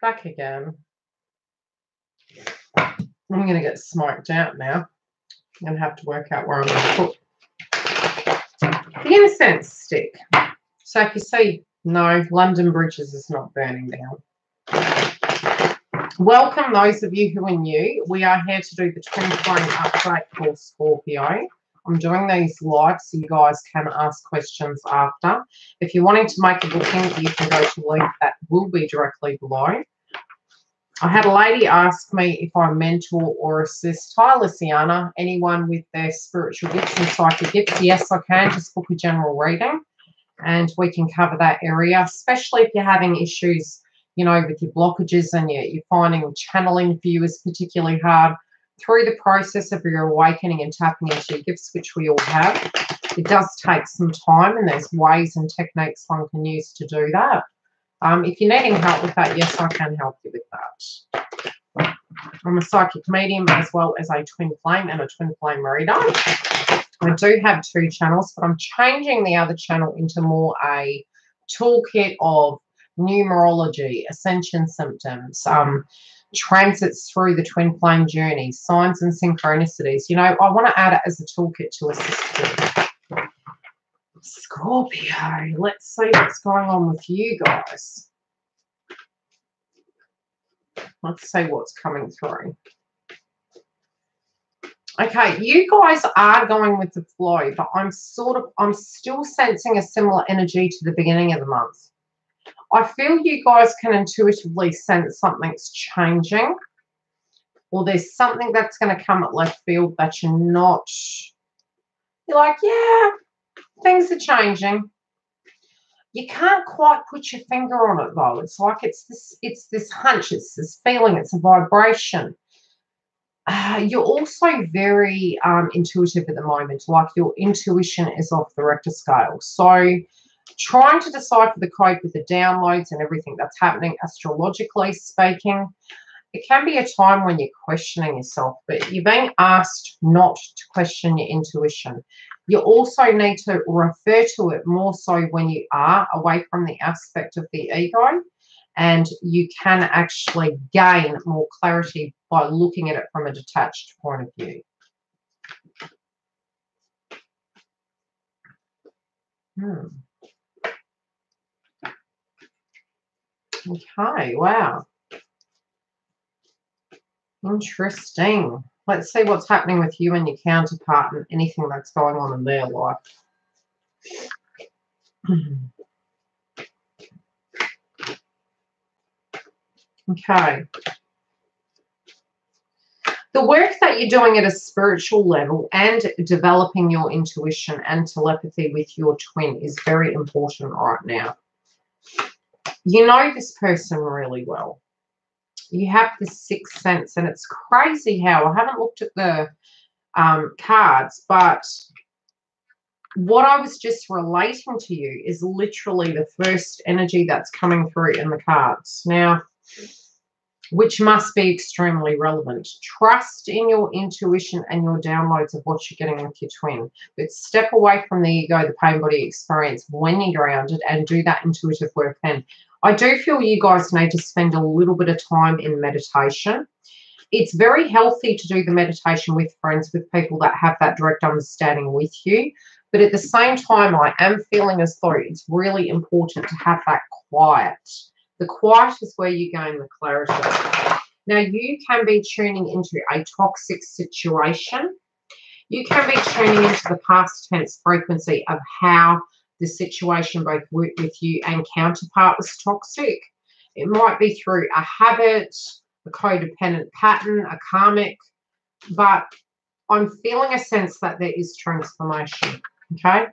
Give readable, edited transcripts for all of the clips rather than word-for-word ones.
Back again. I'm going to get smoked out now. I'm going to have to work out where I'm going to put the incense stick. So if you see, no, London Bridges is not burning down. Welcome those of you who are new. We are here to do the twin flame update for Scorpio. I'm doing these live so you guys can ask questions after. If you're wanting to make a booking, you can go to the link that will be directly below. I had a lady ask me if I mentor or assist. Hi, Luciana. Anyone with their spiritual gifts and psychic gifts? Yes, I can. Just book a general reading and we can cover that area, especially if you're having issues, you know, with your blockages and you're finding channeling for you is particularly hard. Through the process of your awakening and tapping into your gifts, which we all have, it does take some time and there's ways and techniques one can use to do that. If you're needing help with that, yes, I can help you with that. I'm a psychic medium as well as a twin flame and a twin flame reader. I do have 2 channels, but I'm changing the other channel into more a toolkit of numerology, ascension symptoms, transits through the twin flame journey, signs and synchronicities. You know, I want to add it as a toolkit to assist you. Scorpio, let's see what's going on with you guys. Let's see what's coming through. Okay, you guys are going with the flow, but I'm still sensing a similar energy to the beginning of the month. I feel you guys can intuitively sense something's changing, or there's something that's going to come at left field that you're like, yeah, things are changing. You can't quite put your finger on it though. It's like it's this hunch, it's this feeling, it's a vibration. You're also very intuitive at the moment, like your intuition is off the Richter scale. So trying to decipher the code with the downloads and everything that's happening astrologically speaking, it can be a time when you're questioning yourself, but you're being asked not to question your intuition. You also need to refer to it more so when you are away from the aspect of the ego, and you can actually gain more clarity by looking at it from a detached point of view. Okay, wow. Interesting. Let's see what's happening with you and your counterpart and anything that's going on in their life. Okay. The work that you're doing at a spiritual level and developing your intuition and telepathy with your twin is very important right now. You know this person really well. You have this sixth sense, and it's crazy how I haven't looked at the cards, but what I was just relating to you is literally the first energy that's coming through in the cards now, which must be extremely relevant. Trust in your intuition and your downloads of what you're getting with your twin, but step away from the ego, the pain body experience when you're grounded, and do that intuitive work then. I do feel you guys need to spend a little bit of time in meditation. It's very healthy to do the meditation with friends, with people that have that direct understanding with you. But at the same time, I am feeling as though it's really important to have that quiet. The quiet is where you gain the clarity. Now, you can be tuning into a toxic situation. You can be tuning into the past tense frequency of how the situation both with you and counterpart was toxic. It might be through a habit, a codependent pattern, a karmic, but I'm feeling a sense that there is transformation, okay?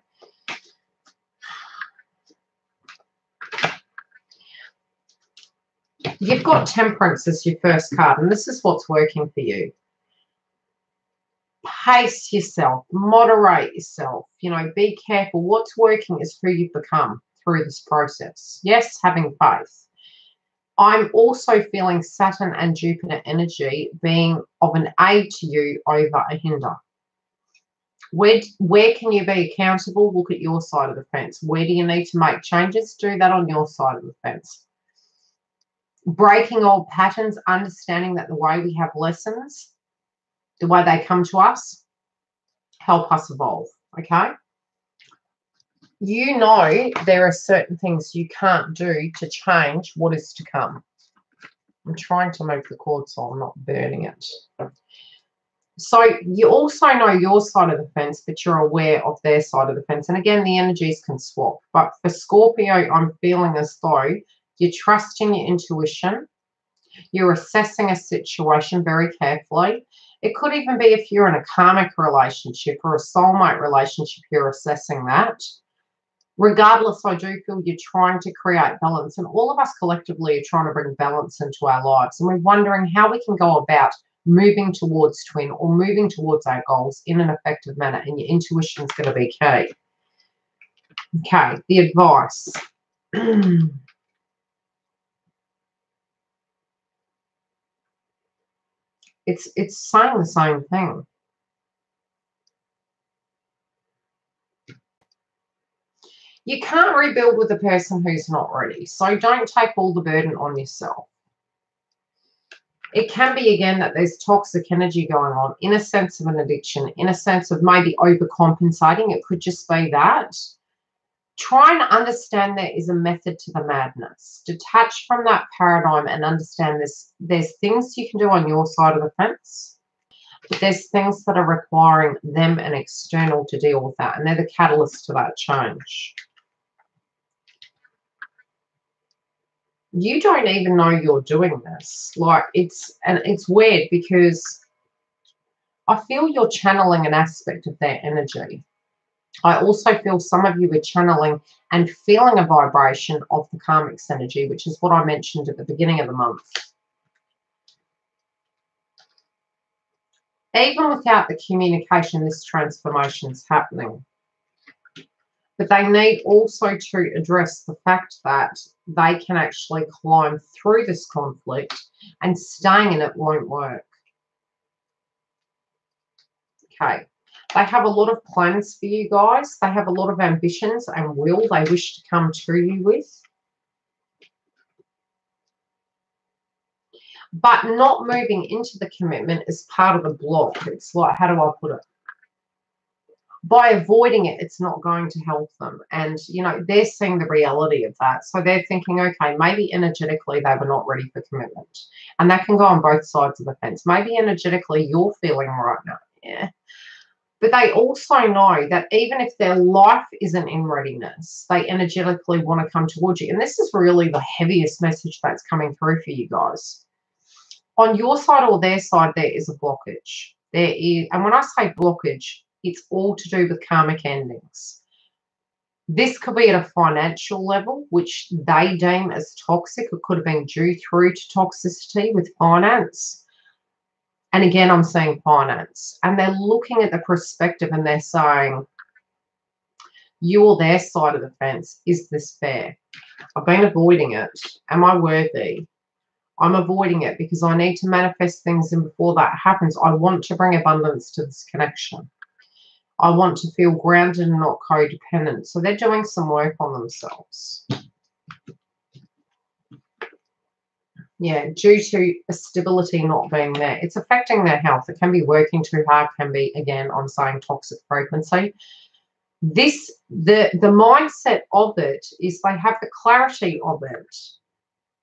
You've got Temperance as your first card, and this is what's working for you. Pace yourself, moderate yourself, you know, be careful. What's working is who you've become through this process. Yes, having faith. I'm also feeling Saturn and Jupiter energy being of an aid to you over a hinder. Where can you be accountable? Look at your side of the fence. Where do you need to make changes? Do that on your side of the fence. breaking old patterns, understanding that the way we have lessons, the way they come to us, help us evolve, okay? You know there are certain things you can't do to change what is to come. I'm trying to move the cord so I'm not burning it. So you also know your side of the fence, but you're aware of their side of the fence. And again, the energies can swap. But for Scorpio, I'm feeling as though you're trusting your intuition. You're assessing a situation very carefully. It could even be if you're in a karmic relationship or a soulmate relationship, you're assessing that. Regardless, I do feel you're trying to create balance. And all of us collectively are trying to bring balance into our lives. And we're wondering how we can go about moving towards twin or moving towards our goals in an effective manner. And your intuition is going to be key. Okay, the advice. It's saying the same thing. You can't rebuild with a person who's not ready. So don't take all the burden on yourself. It can be, again, that there's toxic energy going on in a sense of an addiction, in a sense of maybe overcompensating. It could just be that. Try and understand there is a method to the madness. Detach from that paradigm and understand this. There's things you can do on your side of the fence, but there's things that are requiring them and external to deal with that, and they're the catalyst to that change. You don't even know you're doing this. Like, it's weird because I feel you're channeling an aspect of their energy. I also feel some of you are channeling and feeling a vibration of the karmic's energy, which is what I mentioned at the beginning of the month. Even without the communication, this transformation is happening. But they need also to address the fact that they can actually climb through this conflict, and staying in it won't work. Okay. They have a lot of plans for you guys. They have a lot of ambitions and will they wish to come to you with. But not moving into the commitment is part of the block. It's like, how do I put it? By avoiding it, it's not going to help them. And, you know, they're seeing the reality of that. So they're thinking, okay, maybe energetically they were not ready for commitment. And that can go on both sides of the fence. Maybe energetically you're feeling right now, yeah. But they also know that even if their life isn't in readiness, they energetically want to come towards you. And this is really the heaviest message that's coming through for you guys. On your side or their side, there is a blockage. There is, and when I say blockage, it's all to do with karmic endings. This could be at a financial level, which they deem as toxic. It could have been due through to toxicity with finance. And again, I'm saying finance. And they're looking at the perspective and they're saying, you or their side of the fence, is this fair? I've been avoiding it. Am I worthy? I'm avoiding it because I need to manifest things, and before that happens, I want to bring abundance to this connection. I want to feel grounded and not codependent. So they're doing some work on themselves. Yeah, due to a stability not being there. It's affecting their health. It can be working too hard, can be, again, I'm saying toxic frequency. The mindset of it is they have the clarity of it.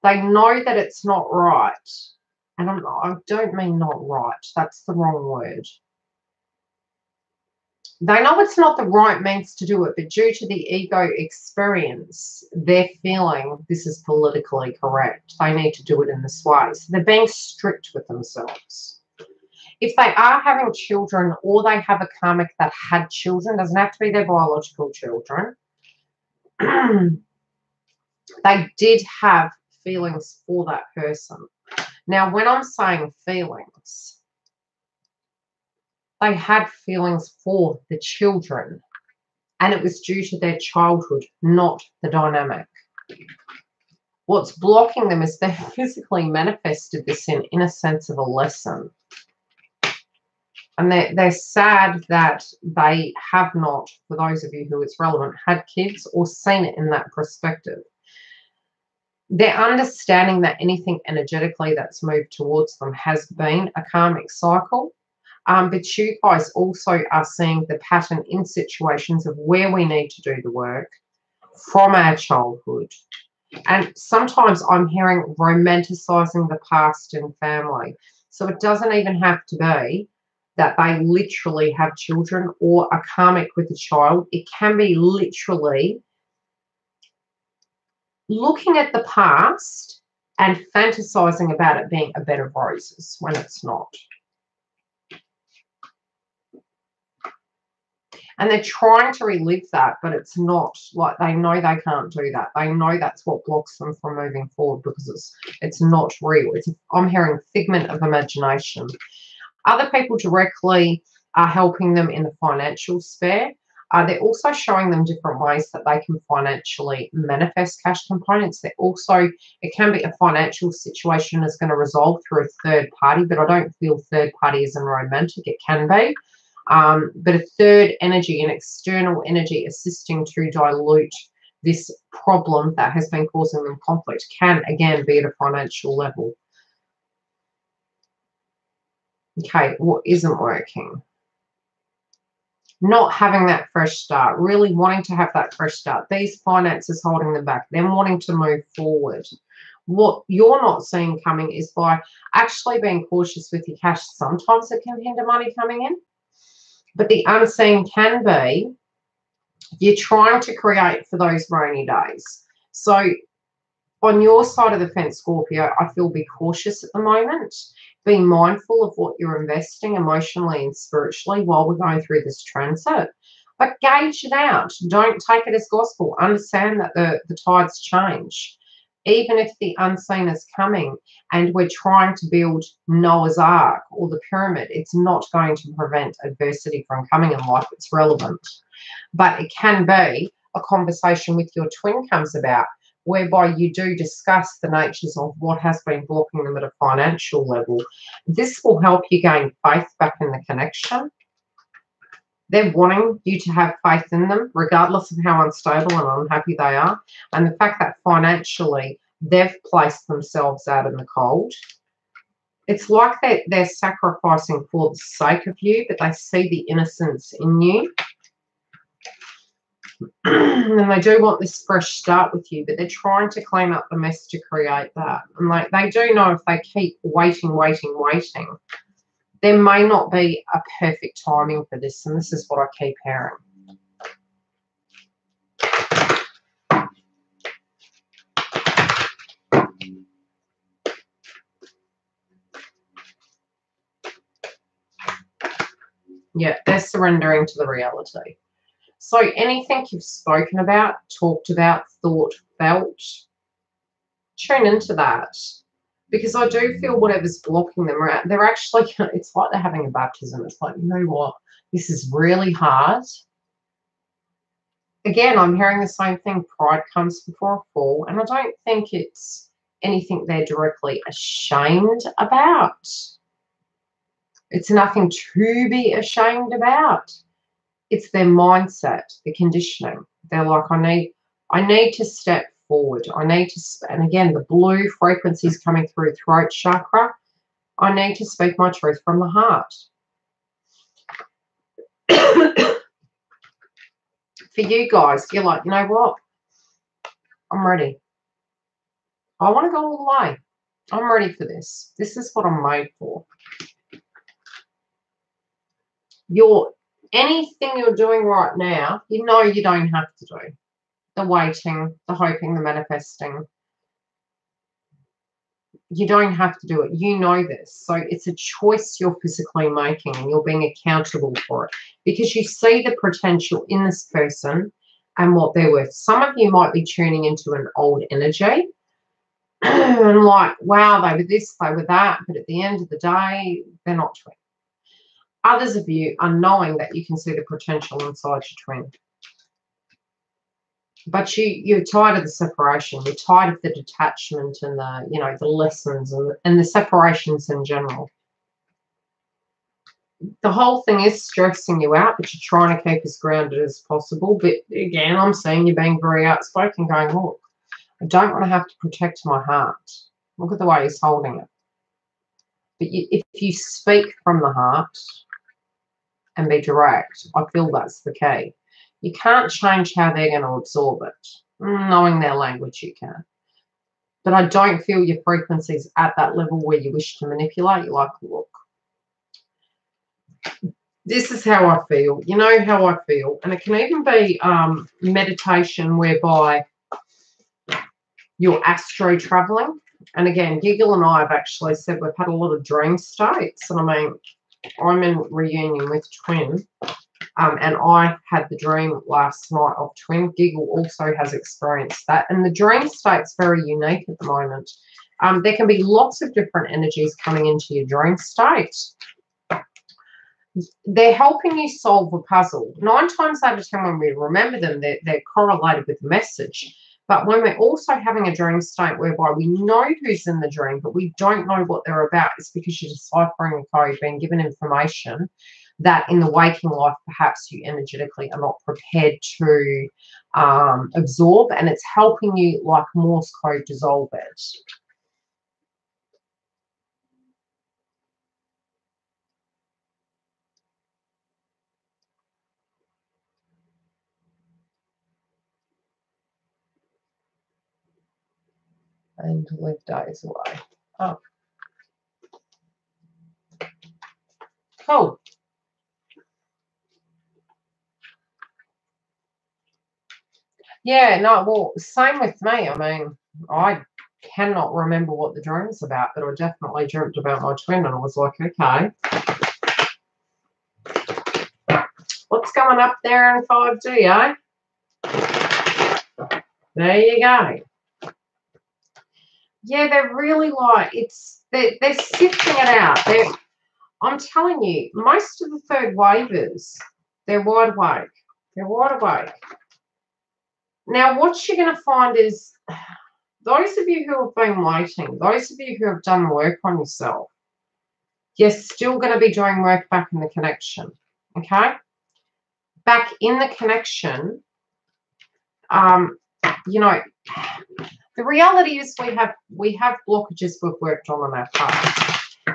They know that it's not right. And I don't mean not right. That's the wrong word. They know it's not the right means to do it, but due to the ego experience, they're feeling this is politically correct. They need to do it in this way. So they're being strict with themselves. If they are having children or they have a karmic that had children, doesn't have to be their biological children, they did have feelings for that person. Now, when I'm saying feelings, they had feelings for the children, and it was due to their childhood, not the dynamic. What's blocking them is they physically manifested this in a sense of a lesson. And they're sad that they have not, for those of you who it's relevant, had kids or seen it in that perspective. They're understanding that anything energetically that's moved towards them has been a karmic cycle. But you guys also are seeing the pattern in situations of where we need to do the work from our childhood. And sometimes I'm hearing romanticizing the past in family. So it doesn't even have to be that they literally have children or a karmic with a child. It can be literally looking at the past and fantasizing about it being a bed of roses when it's not. And they're trying to relive that, but it's not. Like, they know they can't do that. They know that's what blocks them from moving forward because it's not real. I'm hearing figment of imagination. Other people directly are helping them in the financial sphere. They're also showing them different ways that they can financially manifest cash components. It can be a financial situation is going to resolve through a third party, but I don't feel third party isn't romantic. It can be. But a third energy, an external energy assisting to dilute this problem that has been causing them conflict can, again, be at a financial level. Okay, what isn't working? Not having that fresh start, really wanting to have that fresh start. These finances holding them back, them wanting to move forward. What you're not seeing coming is by actually being cautious with your cash. Sometimes it can hinder money coming in. But the unseen can be you're trying to create for those rainy days. So on your side of the fence, Scorpio, I feel be cautious at the moment. Be mindful of what you're investing emotionally and spiritually while we're going through this transit. But gauge it out. Don't take it as gospel. Understand that the tides change. Even if the unseen is coming and we're trying to build Noah's Ark or the pyramid, it's not going to prevent adversity from coming in life. It's relevant. But it can be a conversation with your twin comes about, whereby you do discuss the natures of what has been blocking them at a financial level. This will help you gain faith back in the connection. They're wanting you to have faith in them, regardless of how unstable and unhappy they are. And the fact that financially they've placed themselves out in the cold. It's like they're sacrificing for the sake of you, but they see the innocence in you. And they do want this fresh start with you, but they're trying to clean up the mess to create that. And they do know if they keep waiting, there may not be a perfect timing for this, and this is what I keep hearing. Yeah, they're surrendering to the reality. So anything you've spoken about, talked about, thought, felt, tune into that. Because I do feel whatever's blocking them, they're actually, it's like they're having a baptism. It's like, you know what, this is really hard. Again, I'm hearing the same thing. Pride comes before a fall. And I don't think it's anything they're directly ashamed about. It's nothing to be ashamed about. It's their mindset, the conditioning. They're like, I need to step forward. I need to, and again, the blue frequencies coming through throat chakra. I need to speak my truth from the heart. For you guys, you're like, you know what? I'm ready. I want to go all the way. I'm ready for this. This is what I'm made for. Anything you're doing right now, you know you don't have to do. The waiting, the hoping, the manifesting. You don't have to do it. You know this. So it's a choice you're physically making and you're being accountable for it because you see the potential in this person and what they're worth. Some of you might be tuning into an old energy and like, wow, they were this, they were that. But at the end of the day, they're not twin. Others of you are knowing that you can see the potential inside your twin. But you're tired of the separation. You're tired of the detachment and the lessons and the separations in general. The whole thing is stressing you out, but you're trying to keep as grounded as possible. But again, I'm seeing you being very outspoken, going, look, I don't want to have to protect my heart. Look at the way he's holding it. But if you speak from the heart and be direct, I feel that's the key. You can't change how they're going to absorb it. Knowing their language, you can. But I don't feel your frequency's at that level where you wish to manipulate. You like the look. This is how I feel. You know how I feel. And it can even be meditation whereby you're astro traveling. And again, Giggle and I have actually said we've had a lot of dream states. And I mean, I'm in reunion with Twin. And I had the dream last night of Twin. Giggle also has experienced that. And the dream state's very unique at the moment. There can be lots of different energies coming into your dream state. They're helping you solve a puzzle. 9 times out of 10 when we remember them, they're correlated with a message. But when we're also having a dream state whereby we know who's in the dream, but we don't know what they're about, it's because you're deciphering a code, being given information that in the waking life, perhaps you energetically are not prepared to absorb, and it's helping you, like Morse code, dissolve it. And live days away. Oh. Cool. Yeah, no, well, same with me. I mean, I cannot remember what the dream's about, but I definitely dreamt about my twin, and I was like, okay. What's going up there in 5D, eh? There you go. Yeah, they're really like, they're sifting it out. I'm telling you, most of the third wavers, they're wide awake. They're wide awake. Now, what you're going to find is those of you who have been waiting, those of you who have done the work on yourself, you're still going to be doing work back in the connection, okay? Back in the connection, you know, the reality is we have blockages we've worked on our part.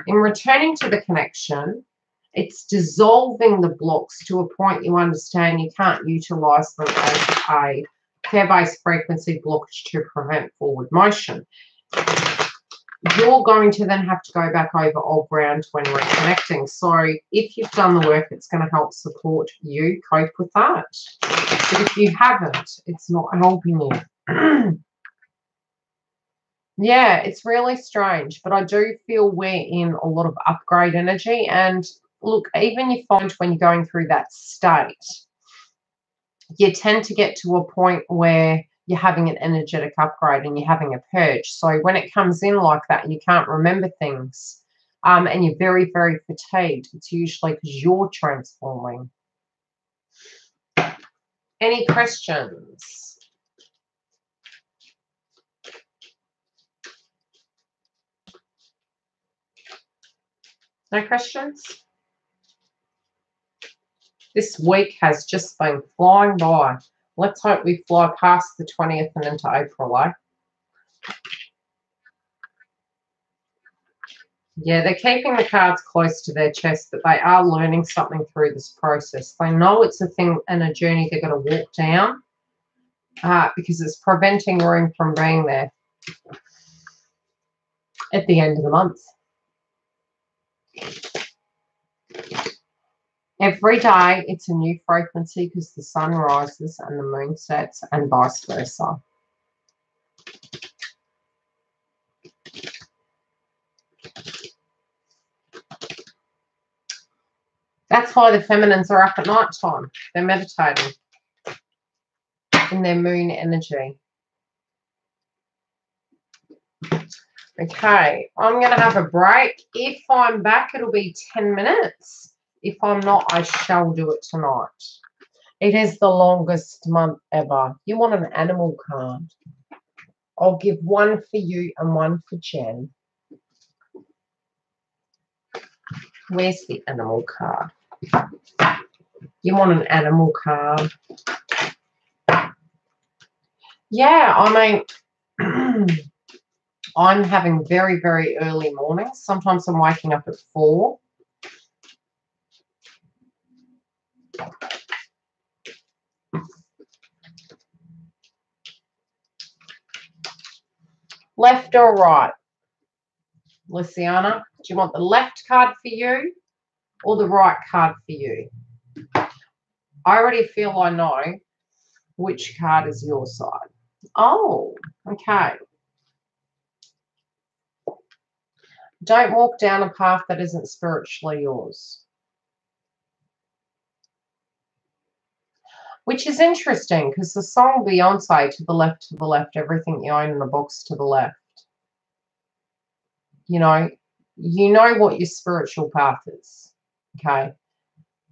In returning to the connection, it's dissolving the blocks to a point you understand you can't utilize them as a pair-based frequency blockage to prevent forward motion. You're going to then have to go back over old ground when reconnecting. So if you've done the work, it's going to help support you cope with that. But if you haven't, it's not helping you. Yeah, it's really strange, but I do feel we're in a lot of upgrade energy. And look, even you find when you're going through that state, you tend to get to a point where you're having an energetic upgrade and you're having a purge. So when it comes in like that and you can't remember things and you're very, very fatigued, it's usually because you're transforming. Any questions? No questions? This week has just been flying by. Let's hope we fly past the 20th and into April, eh? Yeah, they're keeping the cards close to their chest, but they are learning something through this process. They know it's a thing and a journey they're going to walk down because it's preventing room from being there at the end of the month. Every day it's a new frequency because the sun rises and the moon sets and vice versa. That's why the feminines are up at night time. They're meditating in their moon energy. Okay, I'm going to have a break. If I'm back, it'll be 10 minutes. If I'm not, I shall do it tonight. It is the longest month ever. You want an animal card? I'll give one for you and one for Jen. Where's the animal card? You want an animal card? Yeah, I mean, I'm having very, very early mornings. Sometimes I'm waking up at 4. Left or right? Luciana, do you want the left card for you or the right card for you? I already feel I know which card is your side. Oh, okay. Don't walk down a path that isn't spiritually yours. Which is interesting because the song Beyonce, to the left, everything you own in the box to the left. You know what your spiritual path is. Okay.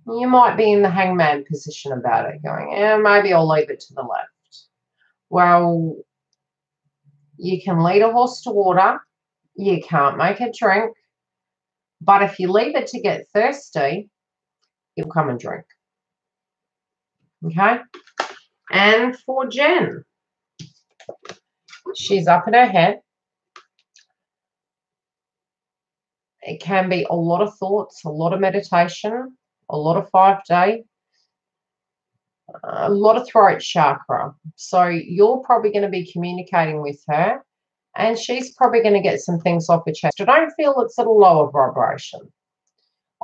You might be in the hangman position about it, going, maybe I'll leave it to the left. Well, you can lead a horse to water. You can't make it drink. But if you leave it to get thirsty, it'll come and drink. Okay? And for Jen, she's up in her head. It can be a lot of thoughts, a lot of meditation, a lot of 5-day, a lot of throat chakra. So you're probably going to be communicating with her, and she's probably going to get some things off her chest. I don't feel it's at a lower vibration.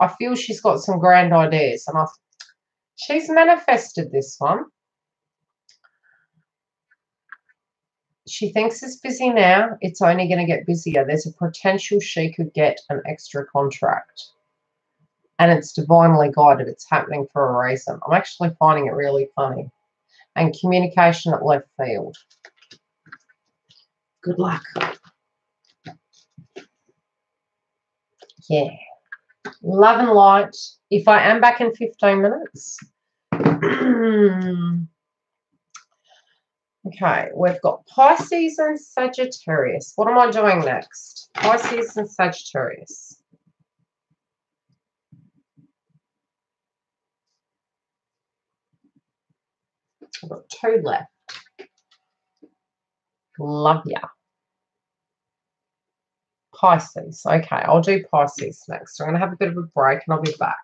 I feel she's got some grand ideas, and she's manifested this one. She thinks it's busy now. It's only going to get busier. There's a potential she could get an extra contract. And it's divinely guided. It's happening for a reason. I'm actually finding it really funny. And communication at left field. Good luck. Yeah. Love and light. If I am back in 15 minutes. Okay, we've got Pisces and Sagittarius. What am I doing next? Pisces and Sagittarius. I've got 2 left. Love ya. Pisces. Okay, I'll do Pisces next. I'm going to have a bit of a break and I'll be back.